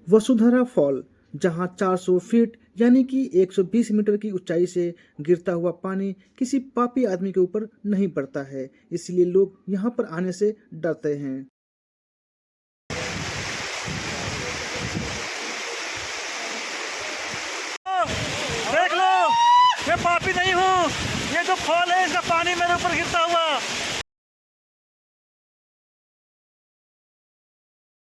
Vasundhara fall, जहां 400 feet यानी कि 120 मीटर की ऊंचाई से गिरता हुआ पानी किसी पापी आदमी के ऊपर नहीं पड़ता है, इसलिए लोग यहां पर आने से डरते हैं। देख लो, मैं पापी नहीं हूँ। ये जो फॉल है इसका पानी मेरे ऊपर गिरता हुआ।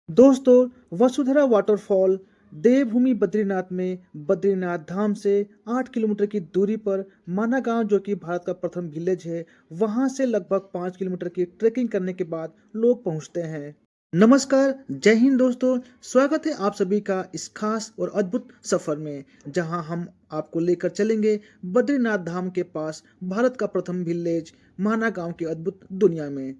दोस्तों, वसुंधरा वाटरफॉल देवभूमि बद्रीनाथ में बद्रीनाथ धाम से 8 किलोमीटर की दूरी पर माना गांव, जो कि भारत का प्रथम विलेज है, वहां से लगभग 5 किलोमीटर की ट्रेकिंग करने के बाद लोग पहुंचते हैं। नमस्कार, जय हिंद दोस्तों। स्वागत है आप सभी का इस खास और अद्भुत सफर में, जहां हम आपको लेकर चलेंगे बद्रीनाथ धाम के पास भारत का प्रथम विलेज माना गांव की अद्भुत दुनिया में।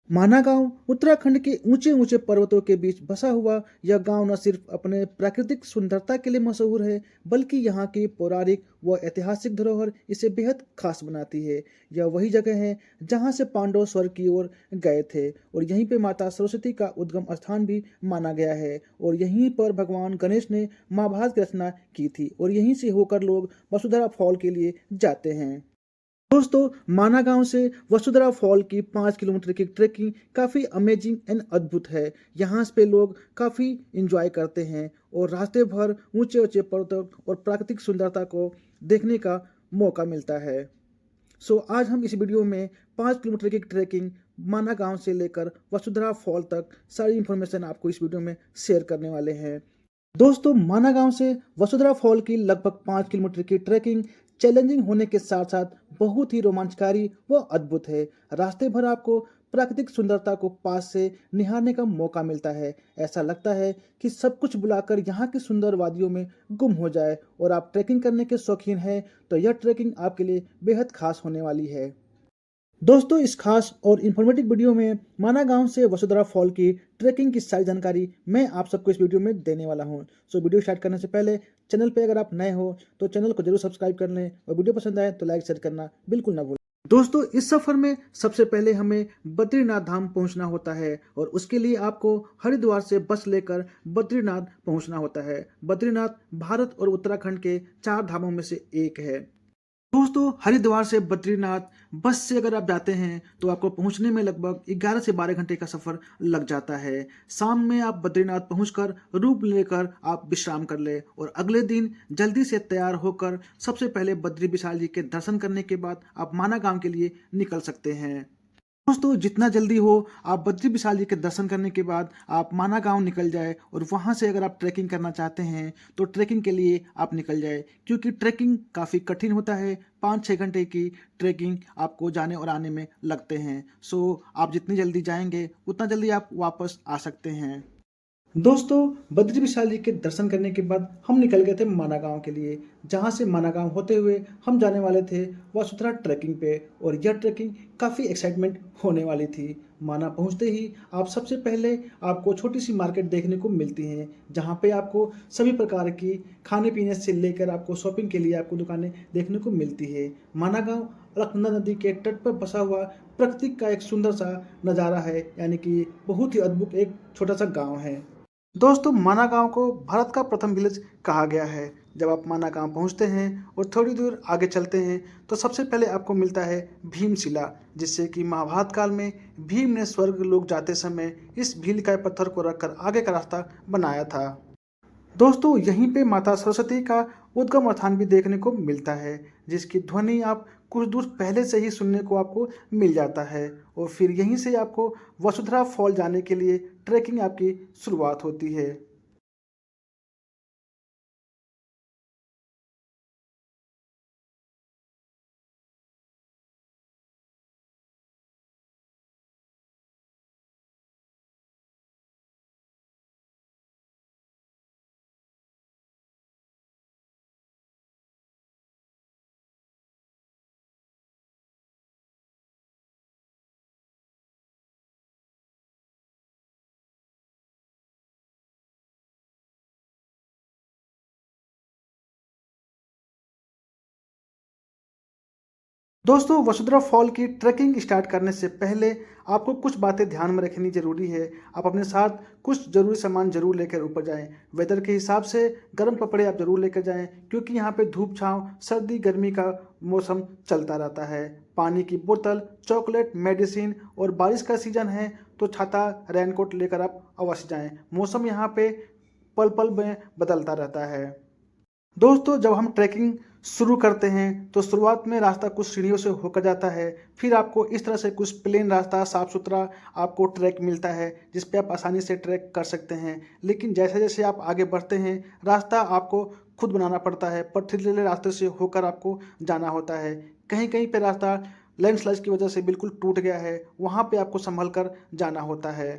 माना गांव उत्तराखंड के ऊंचे ऊंचे पर्वतों के बीच बसा हुआ यह गांव न सिर्फ अपने प्राकृतिक सुंदरता के लिए मशहूर है, बल्कि यहाँ की पौराणिक व ऐतिहासिक धरोहर इसे बेहद खास बनाती है। यह वही जगह है जहाँ से पांडव स्वर्ग की ओर गए थे, और यहीं पे माता सरस्वती का उद्गम स्थान भी माना गया है, और यहीं पर भगवान गणेश ने महाभारत की रचना की थी, और यहीं से होकर लोग वसुंधरा फॉल के लिए जाते हैं। दोस्तों, माना गांव से वसुंधरा फॉल की 5 किलोमीटर की ट्रेकिंग काफ़ी अमेजिंग एंड अद्भुत है। यहाँ पे लोग काफ़ी इंजॉय करते हैं और रास्ते भर ऊंचे ऊंचे पर्वतों और प्राकृतिक सुंदरता को देखने का मौका मिलता है। आज हम इस वीडियो में 5 किलोमीटर की ट्रेकिंग माना गांव से लेकर वसुंधरा फॉल तक सारी इंफॉर्मेशन आपको इस वीडियो में शेयर करने वाले हैं। दोस्तों, माना गांव से वसुंधरा फॉल की लगभग 5 किलोमीटर की ट्रैकिंग चैलेंजिंग होने के साथ साथ बहुत ही रोमांचकारी व अद्भुत है। रास्ते भर आपको प्राकृतिक सुंदरता को पास से निहारने का मौका मिलता है। ऐसा लगता है कि सब कुछ बुलाकर यहाँ की सुंदर वादियों में गुम हो जाए, और आप ट्रैकिंग करने के शौकीन हैं तो यह ट्रैकिंग आपके लिए बेहद खास होने वाली है। दोस्तों, इस खास और इन्फॉर्मेटिव वीडियो में माना गांव से वसुंधरा फॉल की ट्रैकिंग की सारी जानकारी मैं आप सबको इस वीडियो में देने वाला हूं। वीडियो स्टार्ट करने से पहले चैनल पे अगर आप नए हो तो चैनल को जरूर सब्सक्राइब कर लें, और वीडियो पसंद आए तो लाइक शेयर करना बिल्कुल ना भूलें। दोस्तों, इस सफर में सबसे पहले हमें बद्रीनाथ धाम पहुंचना होता है, और उसके लिए आपको हरिद्वार से बस लेकर बद्रीनाथ पहुंचना होता है। बद्रीनाथ भारत और उत्तराखंड के 4 धामों में से एक है। दोस्तों, हरिद्वार से बद्रीनाथ बस से अगर आप जाते हैं तो आपको पहुंचने में लगभग 11 से 12 घंटे का सफर लग जाता है। शाम में आप बद्रीनाथ पहुंचकर रूम लेकर आप विश्राम कर ले, और अगले दिन जल्दी से तैयार होकर सबसे पहले बद्री विशाल जी के दर्शन करने के बाद आप माना गांव के लिए निकल सकते हैं। दोस्तों, जितना जल्दी हो आप बद्री विशाल जी के दर्शन करने के बाद आप माना गांव निकल जाए, और वहां से अगर आप ट्रैकिंग करना चाहते हैं तो ट्रैकिंग के लिए आप निकल जाए, क्योंकि ट्रैकिंग काफ़ी कठिन होता है। 5-6 घंटे की ट्रैकिंग आपको जाने और आने में लगते हैं। आप जितनी जल्दी जाएंगे उतना जल्दी आप वापस आ सकते हैं। दोस्तों, बद्री विशाल जी के दर्शन करने के बाद हम निकल गए थे माना गांव के लिए, जहां से माना गांव होते हुए हम जाने वाले थे वसुंधरा ट्रैकिंग पे, और यह ट्रैकिंग काफ़ी एक्साइटमेंट होने वाली थी। माना पहुंचते ही आप सबसे पहले आपको छोटी सी मार्केट देखने को मिलती है, जहां पे आपको सभी प्रकार की खाने पीने से लेकर आपको शॉपिंग के लिए आपको दुकानें देखने को मिलती है। माना गांव अलकनंदा नदी के तट पर बसा हुआ प्रकृति का एक सुंदर सा नज़ारा है, यानी कि बहुत ही अद्भुत एक छोटा सा गाँव है। दोस्तों, माना गांव को भारत का प्रथम विलेज कहा गया है। जब आप माना गांव पहुंचते हैं और थोड़ी दूर आगे चलते हैं तो सबसे पहले आपको मिलता है भीमशिला, जिससे कि महाभारत काल में भीम ने स्वर्ग लोक जाते समय इस भील का पत्थर को रखकर आगे का रास्ता बनाया था। दोस्तों, यहीं पे माता सरस्वती का उद्गम स्थान भी देखने को मिलता है, जिसकी ध्वनि आप कुछ दूर पहले से ही सुनने को आपको मिल जाता है, और फिर यहीं से आपको वसुंधरा फॉल जाने के लिए ट्रैकिंग आपकी शुरुआत होती है। दोस्तों, वसुंधरा फॉल की ट्रैकिंग स्टार्ट करने से पहले आपको कुछ बातें ध्यान में रखनी ज़रूरी है। आप अपने साथ कुछ ज़रूरी सामान ज़रूर लेकर ऊपर जाएं। वेदर के हिसाब से गर्म कपड़े आप ज़रूर लेकर जाएं, क्योंकि यहाँ पे धूप छांव सर्दी गर्मी का मौसम चलता रहता है। पानी की बोतल, चॉकलेट, मेडिसिन और बारिश का सीज़न है तो छाता, रेनकोट लेकर आप अवश्य जाएँ। मौसम यहाँ पे पल पल में बदलता रहता है। दोस्तों, जब हम ट्रैकिंग शुरू करते हैं तो शुरुआत में रास्ता कुछ सीढ़ियों से होकर जाता है। फिर आपको इस तरह से कुछ प्लेन रास्ता, साफ सुथरा आपको ट्रैक मिलता है जिस पे आप आसानी से ट्रैक कर सकते हैं। लेकिन जैसे जैसे आप आगे बढ़ते हैं, रास्ता आपको खुद बनाना पड़ता है। पथरीले रास्ते से होकर आपको जाना होता है। कहीं कहीं पे रास्ता लैंडस्लाइड की वजह से बिल्कुल टूट गया है, वहाँ पे आपको संभल कर जाना होता है।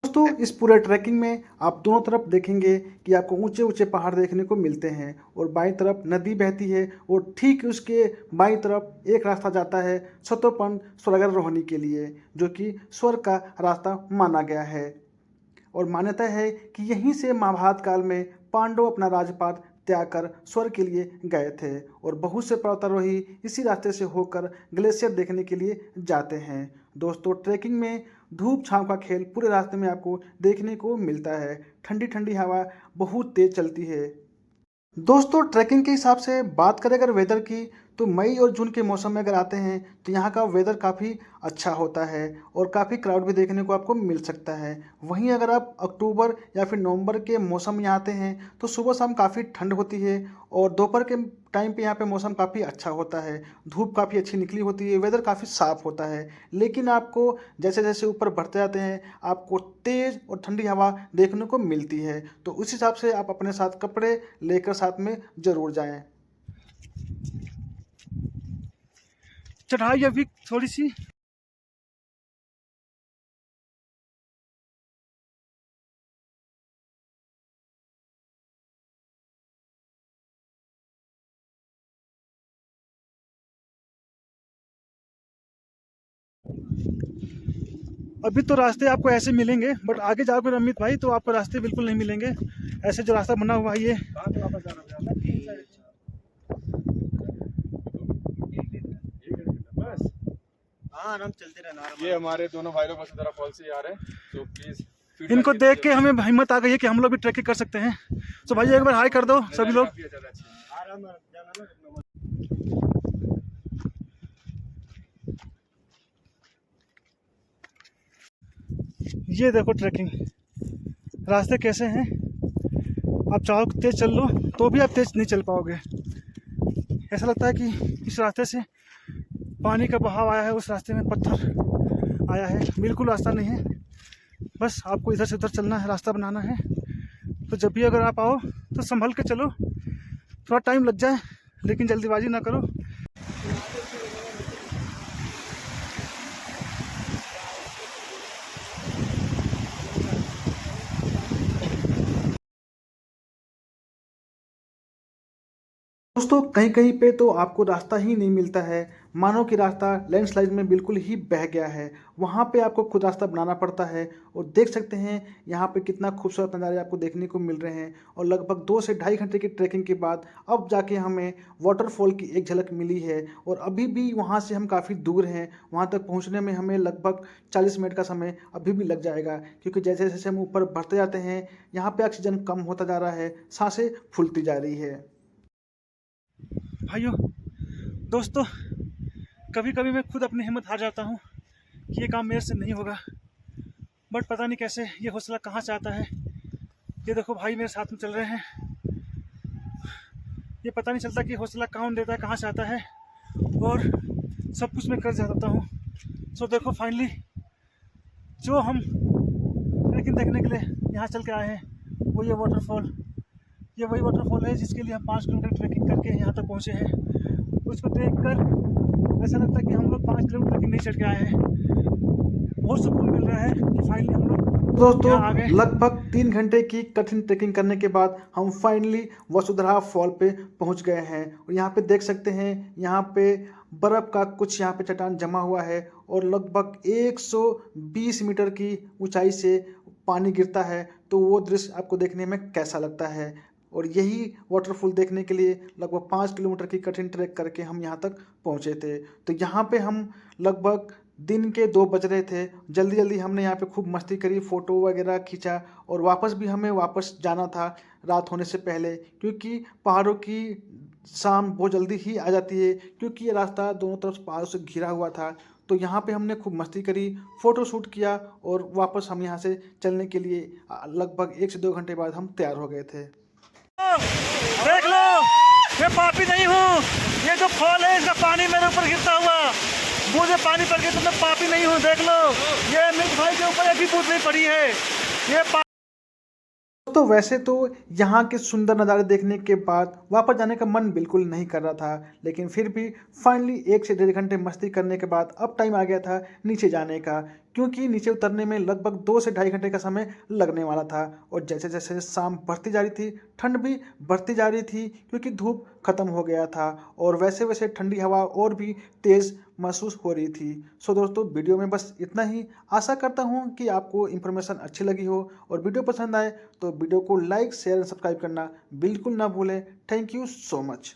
दोस्तों, इस पूरे ट्रैकिंग में आप दोनों तरफ देखेंगे कि आपको ऊंचे ऊंचे पहाड़ देखने को मिलते हैं और बाईं तरफ नदी बहती है और ठीक उसके बाईं तरफ एक रास्ता जाता है शतोपन स्वर्गारोहणी के लिए, जो कि स्वर्ग का रास्ता माना गया है। और मान्यता है कि यहीं से महाभारत काल में पांडव अपना राजपाट त्याग कर स्वर्ग के लिए गए थे और बहुत से पर्वतारोही इसी रास्ते से होकर ग्लेशियर देखने के लिए जाते हैं। दोस्तों, ट्रैकिंग में धूप छांव का खेल पूरे रास्ते में आपको देखने को मिलता है। ठंडी ठंडी हवा बहुत तेज चलती है। दोस्तों, ट्रैकिंग के हिसाब से बात करें अगर वेदर की, तो मई और जून के मौसम में अगर आते हैं तो यहाँ का वेदर काफ़ी अच्छा होता है और काफ़ी क्राउड भी देखने को आपको मिल सकता है। वहीं अगर आप अक्टूबर या फिर नवंबर के मौसम में आते हैं तो सुबह शाम काफ़ी ठंड होती है और दोपहर के टाइम पे यहाँ पे मौसम काफ़ी अच्छा होता है। धूप काफ़ी अच्छी निकली होती है, वेदर काफ़ी साफ़ होता है। लेकिन आपको जैसे जैसे ऊपर बढ़ते जाते हैं, आपको तेज़ और ठंडी हवा देखने को मिलती है। तो उस हिसाब से आप अपने साथ कपड़े लेकर साथ में ज़रूर जाएं। चढ़ाई अभी थोड़ी सी। अभी तो रास्ते आपको ऐसे मिलेंगे, बट आगे जाओगे अमित भाई तो आपको रास्ते बिल्कुल नहीं मिलेंगे। ऐसे जो रास्ता बना हुआ है ये हाँ, आराम चलते रहना। ये हमारे दोनों भाई लोग वसुंधरा फॉल से आ रहे हैं, तो प्लीज इनको देख के हमें हिम्मत आ गई है कि हम लोग भी ट्रैकिंग कर सकते हैं। तो भाई एक बार हाई कर दो सभी लोग। आराम जाना ना। ये देखो ट्रैकिंग रास्ते कैसे हैं। आप चाहो कि तेज चल लो तो भी आप तेज नहीं चल पाओगे। ऐसा लगता है कि इस रास्ते से पानी का बहाव आया है, उस रास्ते में पत्थर आया है। बिल्कुल रास्ता नहीं है, बस आपको इधर से उधर चलना है, रास्ता बनाना है। तो जब भी अगर आप आओ तो संभल के चलो, थोड़ा टाइम लग जाए लेकिन जल्दीबाजी ना करो। दोस्तों, कहीं कहीं पे तो आपको रास्ता ही नहीं मिलता है, मानो कि रास्ता लैंडस्लाइड में बिल्कुल ही बह गया है। वहाँ पे आपको खुद रास्ता बनाना पड़ता है और देख सकते हैं यहाँ पे कितना खूबसूरत नज़ारे आपको देखने को मिल रहे हैं। और लगभग 2 से ढाई घंटे की ट्रैकिंग के बाद अब जाके हमें वाटरफॉल की एक झलक मिली है और अभी भी वहाँ से हम काफ़ी दूर हैं। वहाँ तक पहुँचने में हमें लगभग 40 मिनट का समय अभी भी लग जाएगा, क्योंकि जैसे जैसे हम ऊपर बढ़ते जाते हैं यहाँ पे ऑक्सीजन कम होता जा रहा है, सांसें फूलती जा रही है। भाइयों दोस्तों, कभी कभी मैं खुद अपनी हिम्मत हार जाता हूँ कि ये काम मेरे से नहीं होगा, बट पता नहीं कैसे ये हौसला कहाँ से आता है। ये देखो भाई मेरे साथ में चल रहे हैं, ये पता नहीं चलता कि हौसला कौन देता है, कहाँ से आता है, और सब कुछ मैं कर जाता हूँ। सो देखो फाइनली जो हम ट्रैकिंग देखने के लिए यहाँ चल के आए हैं वो ये वाटरफॉल, ये वही वाटरफॉल है जिसके लिए हम 5 किलोमीटर ट्रैकिंग करके यहाँ तक पहुँचे हैं। उसको देखकर ऐसा लगता है कि हम लोग 5 किलोमीटर ट्रैकिंग नहीं चढ़ के आए हैं। बहुत सुकून मिल रहा है कि फाइनली हम लोग दोस्तों, यहाँ आ गए। लगभग 3 घंटे की कठिन ट्रैकिंग करने के बाद हम फाइनली वसुंधरा फॉल पे पहुंच गए हैं। और यहाँ पे देख सकते हैं, यहाँ पे बर्फ़ का कुछ यहाँ पे चट्टान जमा हुआ है और लगभग 120 मीटर की ऊंचाई से पानी गिरता है। तो वो दृश्य आपको देखने में कैसा लगता है। और यही वाटरफॉल देखने के लिए लगभग 5 किलोमीटर की कठिन ट्रैक करके हम यहाँ तक पहुँचे थे। तो यहाँ पे हम लगभग दिन के 2 बज रहे थे। जल्दी जल्दी हमने यहाँ पे खूब मस्ती करी, फ़ोटो वगैरह खींचा और वापस भी हमें वापस जाना था रात होने से पहले, क्योंकि पहाड़ों की शाम बहुत जल्दी ही आ जाती है, क्योंकि ये रास्ता दोनों तरफ से पहाड़ों से घिरा हुआ था। तो यहाँ पे हमने खूब मस्ती करी, फ़ोटो शूट किया और वापस हम यहाँ से चलने के लिए लगभग 1 से 2 घंटे बाद हम तैयार हो गए थे। देख लो, मैं पापी नहीं हूँ। ये जो फॉल है इसका पानी मेरे ऊपर गिरता हुआ, मुझे पानी पड़ गया तो मैं पापी नहीं हूँ। देख लो, ये मिल्क भाई के ऊपर एक भी बूंद नहीं पड़ी है। ये तो वैसे तो यहाँ के सुंदर नज़ारे देखने के बाद वापस जाने का मन बिल्कुल नहीं कर रहा था, लेकिन फिर भी फाइनली 1 से 1.5 घंटे मस्ती करने के बाद अब टाइम आ गया था नीचे जाने का, क्योंकि नीचे उतरने में लगभग 2 से ढाई घंटे का समय लगने वाला था। और जैसे जैसे शाम बढ़ती जा रही थी, ठंड भी बढ़ती जा रही थी, क्योंकि धूप खत्म हो गया था और वैसे वैसे ठंडी हवा और भी तेज़ महसूस हो रही थी। सो दोस्तों, वीडियो में बस इतना ही। आशा करता हूँ कि आपको इन्फॉर्मेशन अच्छी लगी हो और वीडियो पसंद आए तो वीडियो को लाइक, शेयर एंड सब्सक्राइब करना बिल्कुल ना भूलें। Thank you so much.